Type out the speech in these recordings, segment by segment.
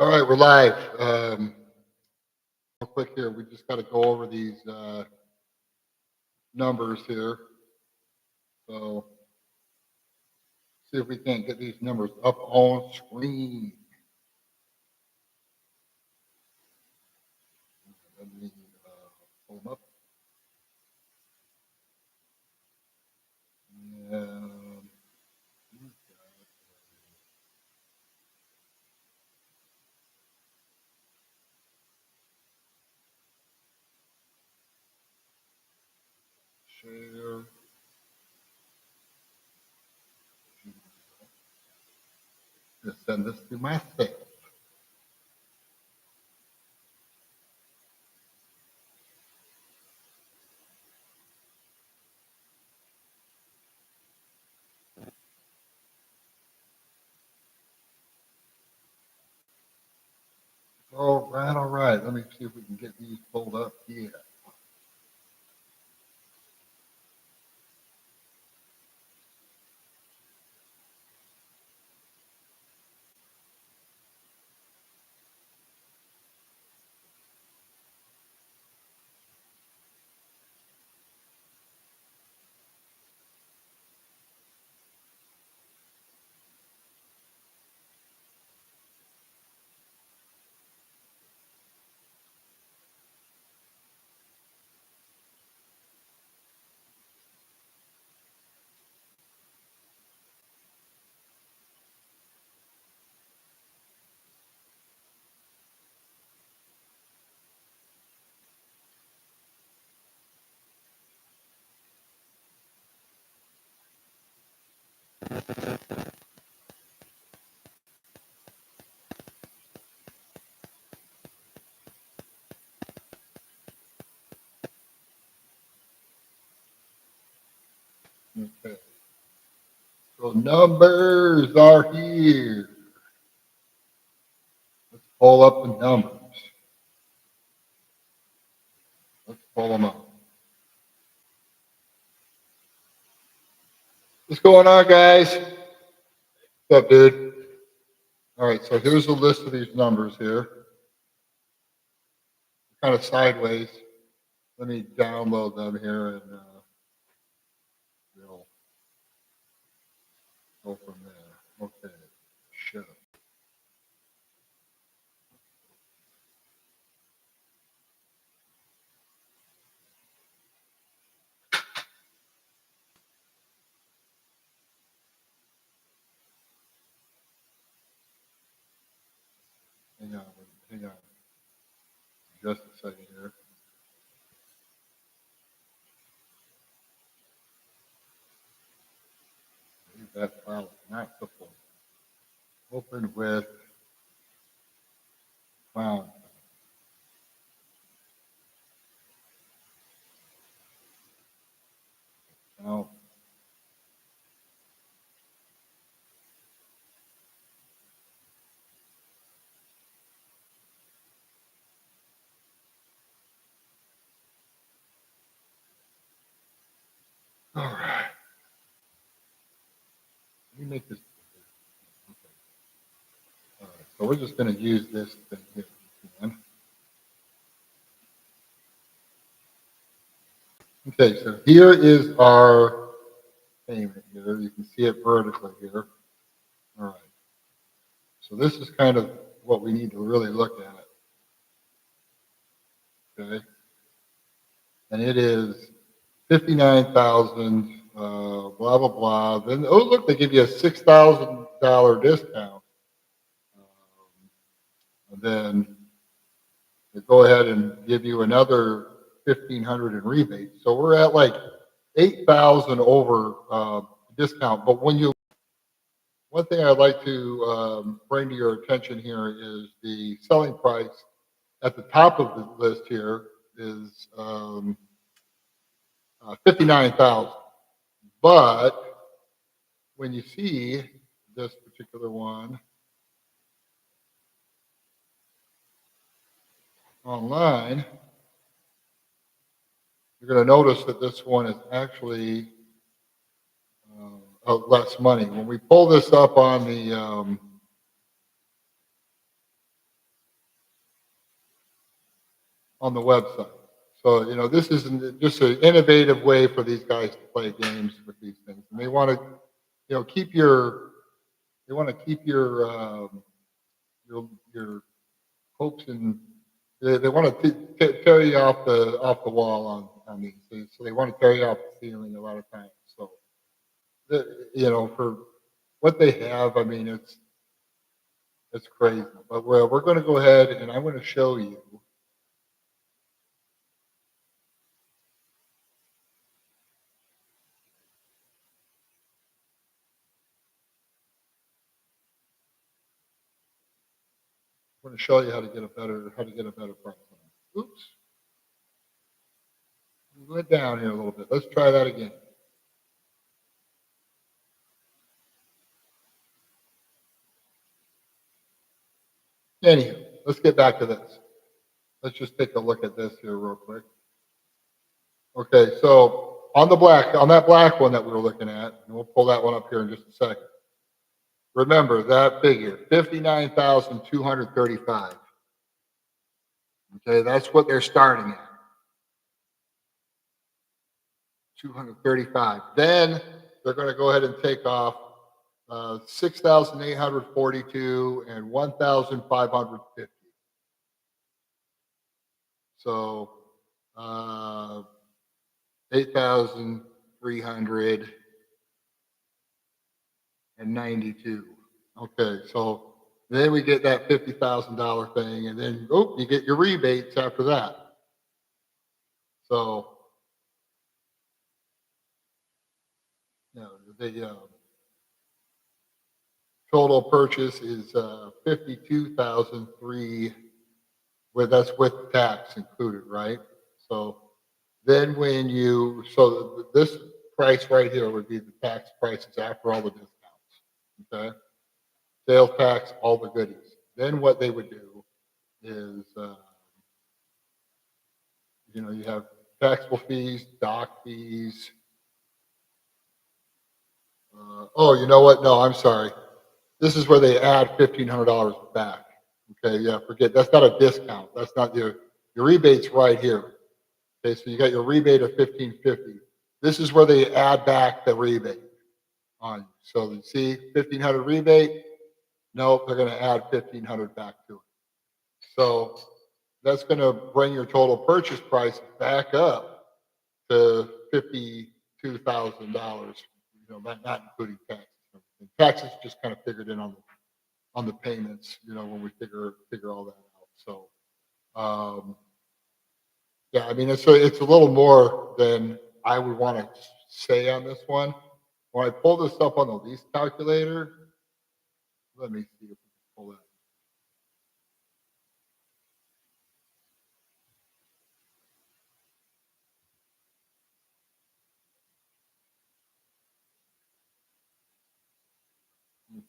All right, we're live. Real quick here, we just got to go over these numbers here. So, see if we can't get these numbers up on screen. Let me pull them up. And, share. Just send this to myself. All right, all right. Let me see if we can get these pulled up here. Okay. So numbers are here. Let's pull up the numbers. Let's pull them up. What's going on, guys? What's up, dude? All right, so here's a list of these numbers here. Kind of sideways. Let me download them here and we'll go from there. Okay, shut up. Hang on. Just a second here. Leave that file not the full. Open with clown. Now, all right. Let me make this. Okay. All right. So we're just going to use this thing here. Okay, so here is our payment here. You can see it vertically here. All right. So this is kind of what we need to really look at. Okay. And it is 59,000, blah, blah, blah. Then, oh, look, they give you a $6,000 discount. And then they go ahead and give you another 1,500 in rebate. So we're at like 8,000 over discount. But one thing I'd like to bring to your attention here is the selling price at the top of the list here is 59,000. But when you see this particular one online, you're going to notice that this one is actually less money. When we pull this up on the on the website. So, this is just an innovative way for these guys to play games with these things. And they want to, keep they want to keep your hopes and they want to tear you off the wall on these. So they want to tear you off the ceiling a lot of times. So, for what they have, I mean, it's crazy. But we're going to go ahead and I'm going to show you. I'm going to show you how to get a better price on it. Oops, we went down here a little bit. Let's try that again. Anywho, let's get back to this. Let's just take a look at this here real quick. Okay, so on that black one that we were looking at, and we'll pull that one up here in just a second. Remember that figure, 59,235. Okay, that's what they're starting at. 235. Then they're going to go ahead and take off 6,842 and 1,550. So 8,392. Okay, so then we get that $50,000 thing, and then you get your rebates after that. So the total purchase is 52,003. That's with tax included, right? So then this price right here would be the tax prices after all the discounts. Okay, sales tax, all the goodies. Then what they would do is, you have taxable fees, dock fees. Oh, you know what? No, I'm sorry. This is where they add $1,500 back. Okay, yeah, forget that's not a discount. That's not your rebate's right here. Okay, so you got your rebate of 1,550. This is where they add back the rebate on you. So you see 1,500 rebate. Nope, they're going to add 1,500 back to it. So that's going to bring your total purchase price back up to $52,000. Not including taxes. Taxes just kind of figured in on the payments. When we figure all that out. So yeah, I mean it's a little more than I would want to say on this one. When I pull this up on the lease calculator, let me see if we can pull that.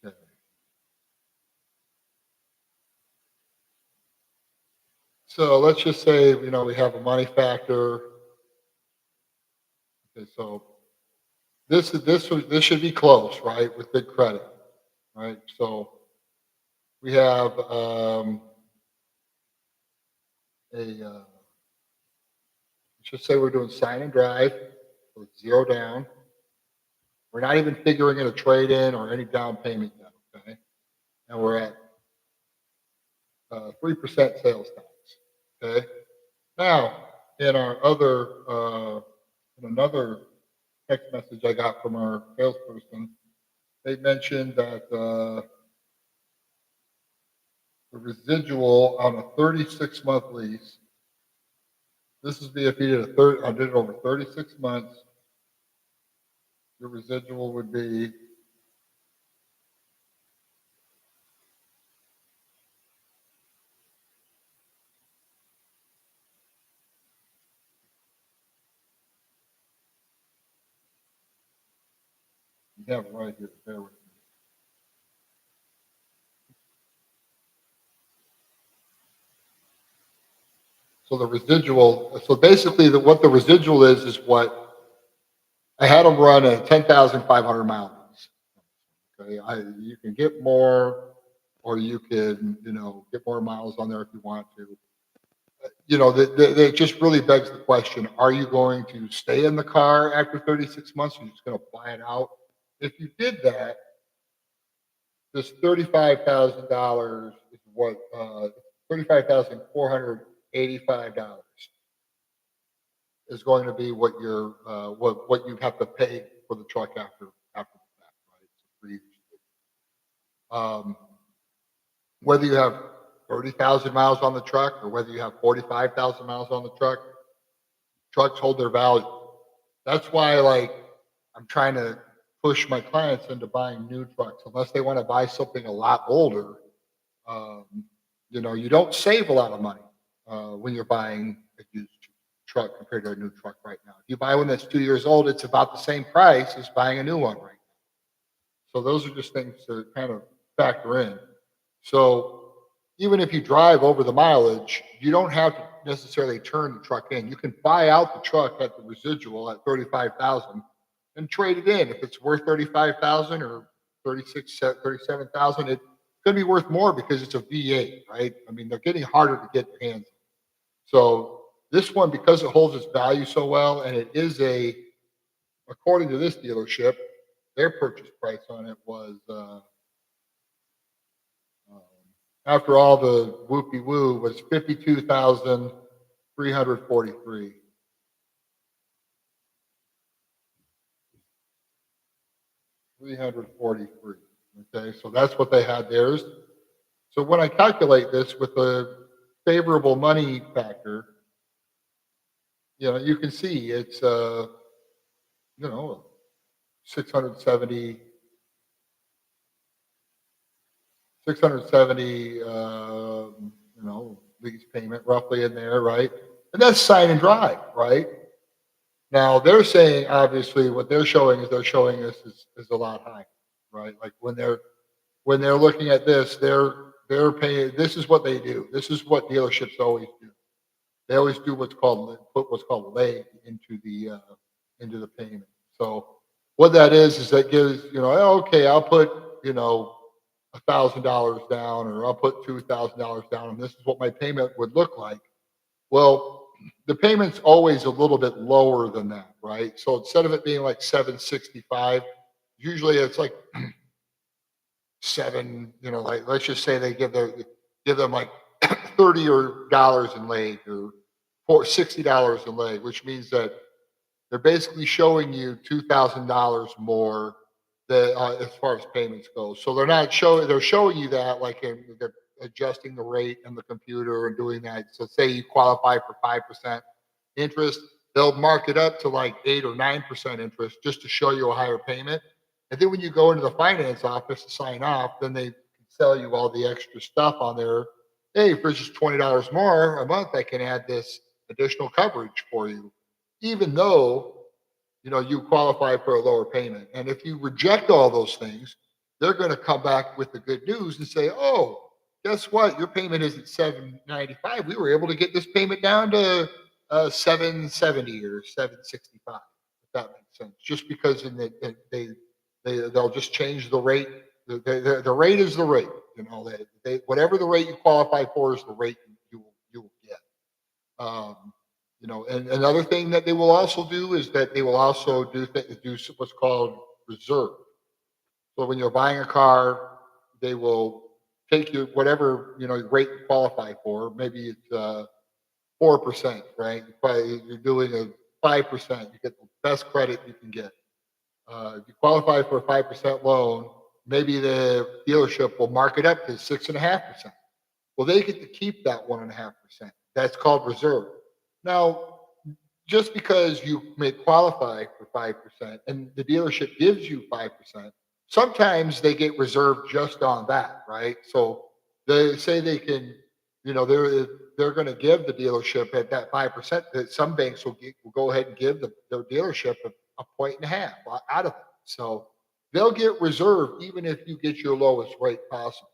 Okay. So let's just say, we have a money factor. Okay, so this should be close, right, with good credit, right? So we have let's just say we're doing sign and drive with zero down. We're not even figuring in a trade in or any down payment yet, okay? And we're at 3% sales tax, okay? Now, in another text message I got from our salesperson, they mentioned that the residual on a 36-month lease, this is if you I did it over 36 months, your residual would be you have it right here, bear with me. So the residual, so basically what the residual is what I had them run a 10,500 mile lease. Okay, you can get more, or you can, get more miles on there if you want to. It just really begs the question, are you going to stay in the car after 36 months? Or are you just going to buy it out? If you did that, this $35,000 is what, $35,485 is going to be what what you have to pay for the truck after the fact, right? It's pretty, um, whether you have 30,000 miles on the truck or whether you have 45,000 miles on the truck, trucks hold their value. That's why, like, I'm trying to push my clients into buying new trucks, unless they want to buy something a lot older. Um, you don't save a lot of money when you're buying a used truck compared to a new truck right now. If you buy one that's 2 years old, it's about the same price as buying a new one right now. So those are just things to kind of factor in. So even if you drive over the mileage, you don't have to necessarily turn the truck in. You can buy out the truck at the residual at 35,000 and trade it in. If it's worth 35,000 or 36, 37,000, it's going to be worth more because it's a V8, right? I mean, they're getting harder to get your hands on. So this one, because it holds its value so well, and it is according to this dealership, their purchase price on it was um, after all the whoopie woo was 52,343. 343. Okay, so that's what they had theirs. So when I calculate this with the favorable money factor, you can see it's you know 670 670 lease payment roughly in there, right? And that's sign and drive, right? Now they're saying obviously what they're showing is they're showing us is a lot higher, right? Like when they're looking at this, they're paying. This is what they do. This is what dealerships always do. They always do put what's called leg into the payment. So what that is that gives "Oh, okay, I'll put $1,000 down, or I'll put $2,000 down, and this is what my payment would look like. Well, the payment's always a little bit lower than that, right? So instead of it being like 765, usually it's like seven. Like let's just say they give them like $30 in leg or $60 in leg, which means that they're basically showing you $2,000 more as far as payments go. So they're showing you that like they're adjusting the rate in the computer and doing that. So say you qualify for 5% interest, they'll mark it up to like 8 or 9% interest just to show you a higher payment. And then when you go into the finance office to sign off, then they can sell you all the extra stuff on there. Hey, for just $20 more a month, I can add this additional coverage for you, even though you qualify for a lower payment. And if you reject all those things, they're going to come back with the good news and say, "Oh, guess what? Your payment isn't 795. We were able to get this payment down to 770 or 765." If that makes sense. Just because they'll just change the rate. The rate is the rate. Whatever the rate you qualify for is the rate you will get. Um, and another thing that they will also do is that they will also do what's called reserve. So when you're buying a car, they will take you whatever rate you qualify for. Maybe it's 4%, right? You're doing a 5%. You get the best credit you can get. If you qualify for a 5% loan, maybe the dealership will mark it up to 6.5%. Well, they get to keep that 1.5%. That's called reserve. Now, just because you may qualify for 5% and the dealership gives you 5%, sometimes they get reserved just on that, right? So they say they can, they're going to give the dealership at that 5%. That some banks will go ahead and give their dealership a point and a half out of it. So they'll get reserved even if you get your lowest rate possible.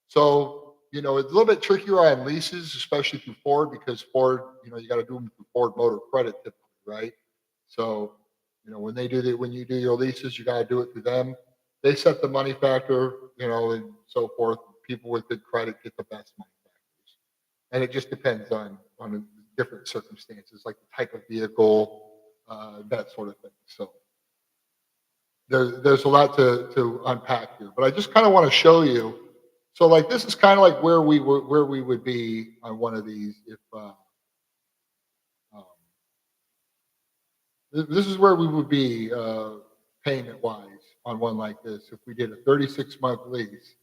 So, it's a little bit trickier on leases, especially through Ford, because Ford, you got to do them through Ford Motor Credit typically, right? So, when you do your leases, you got to do it through them. They set the money factor, and so forth. People with good credit get the best money factors. and it just depends on different circumstances, like the type of vehicle, that sort of thing. So there's a lot to unpack here, but I just kind of want to show you. So like this is kind of like where we would be on one of these if um, this is where we would be payment wise on one like this if we did a 36-month lease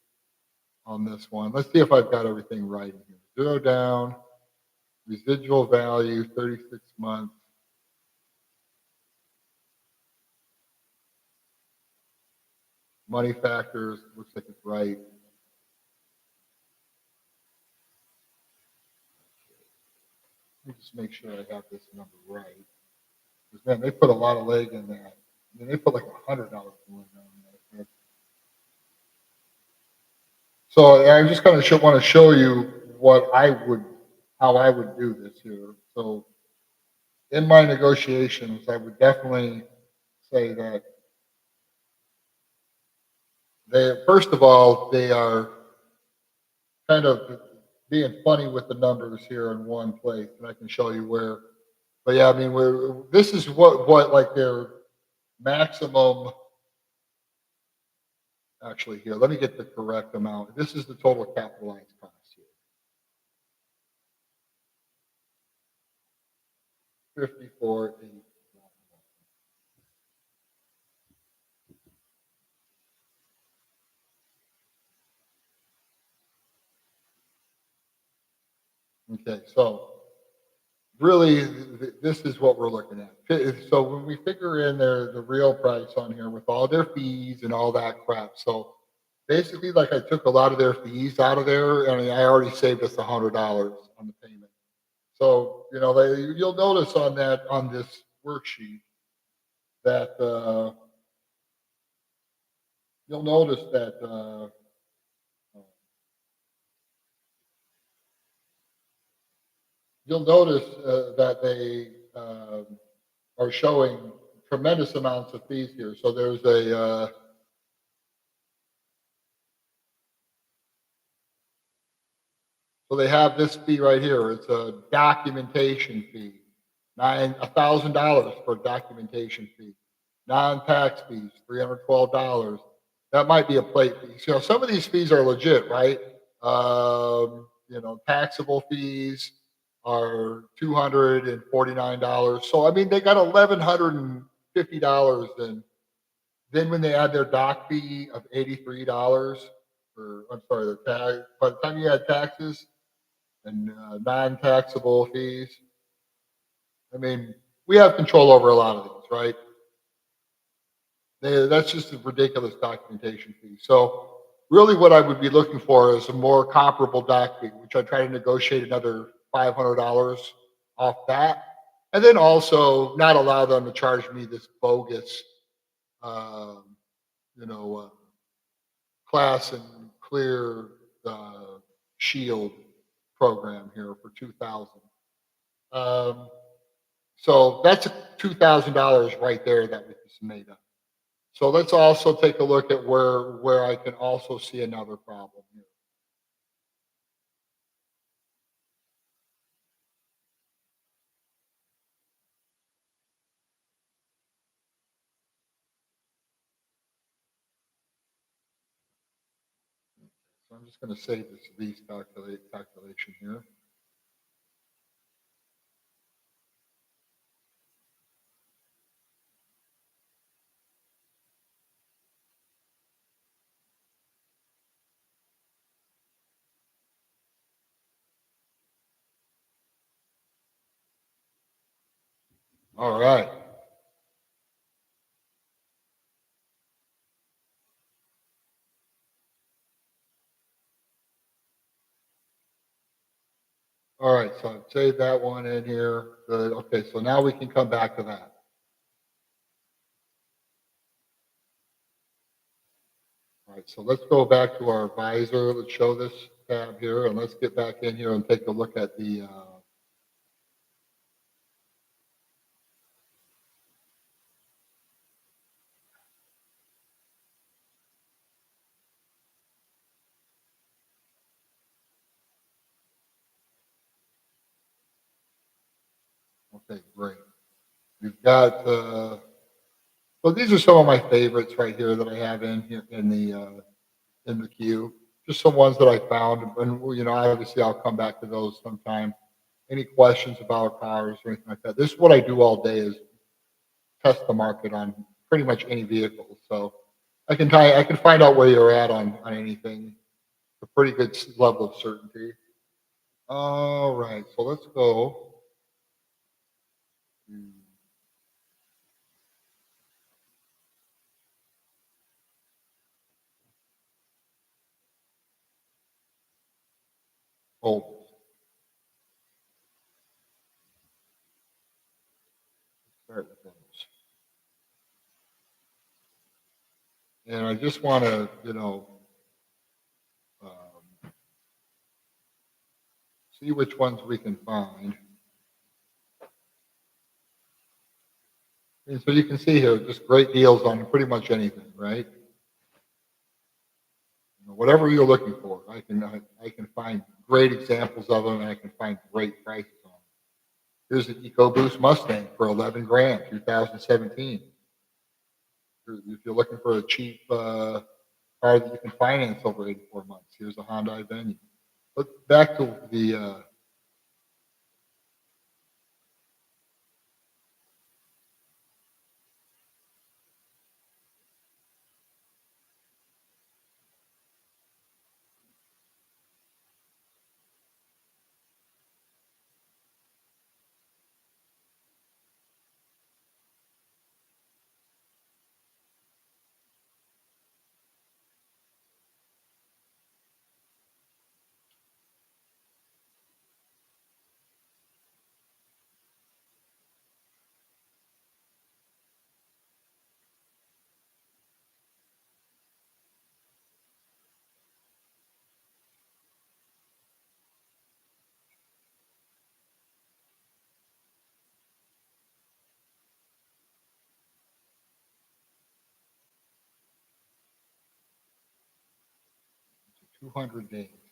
on this one. Let's see if I've got everything right in here. Zero down, residual value, 36 months, money factors. Looks like it's right. Let me just make sure I have this number right. Because man, they put a lot of leg in that. I mean, they put like $100 leg on that. So I just kind of want to show you how I would do this here. So in my negotiations, I would definitely say that first of all, they are kind of being funny with the numbers here in one place, and I can show you where. But yeah, I mean, this is what like their maximum. Actually, here, let me get the correct amount. This is the total capitalized cost here, 54,8. Okay, so really, this is what we're looking at. So when we figure in the real price on here with all their fees and all that crap, so basically, like I took a lot of their fees out of there, and I already saved us $100 on the payment. So you'll notice on this worksheet that you'll notice that that they are showing tremendous amounts of fees here. So there's so they have this fee right here. It's a documentation fee, $1,000 for a documentation fee. Non-tax fees, $312. That might be a plate fee. So some of these fees are legit, right? Taxable fees are $249. So I mean, they got $1,150, and then when they add their doc fee of $83, or I'm sorry, the tag. By the time you add taxes and non-taxable fees, I mean, we have control over a lot of these, right? That's just a ridiculous documentation fee. So really what I would be looking for is a more comparable doc fee, which I try to negotiate another $500 off that. And then also not allow them to charge me this bogus, um, you know, class and clear uh, shield program here for 2000. Um, so that's $2,000 right there that we just made up. So let's also take a look at where I can also see another problem here. So I'm just going to save this lease calculation here. All right. All right. So I've saved that one in here. Good. Okay. So now we can come back to that. All right. So let's go back to our advisor. Let's show this tab here, and let's get back in here and take a look at the. Okay, great. We've got, so these are some of my favorites right here that I have in here in the queue. Just some ones that I found, and well, obviously I'll come back to those sometime. Any questions about cars or anything like that? This is what I do all day is test the market on pretty much any vehicle. So I can find out where you're at on anything. A pretty good level of certainty. All right, so let's go. to- Oh, start with those. And I just want to, um, see which ones we can find. And so you can see here, just great deals on pretty much anything, right? Whatever you're looking for, I can find great examples of them, and I can find great prices on them. Here's an EcoBoost Mustang for 11 grand, 2017. If you're looking for a cheap car that you can finance over 84 months, here's a Hyundai Venue. But back to the 200 days.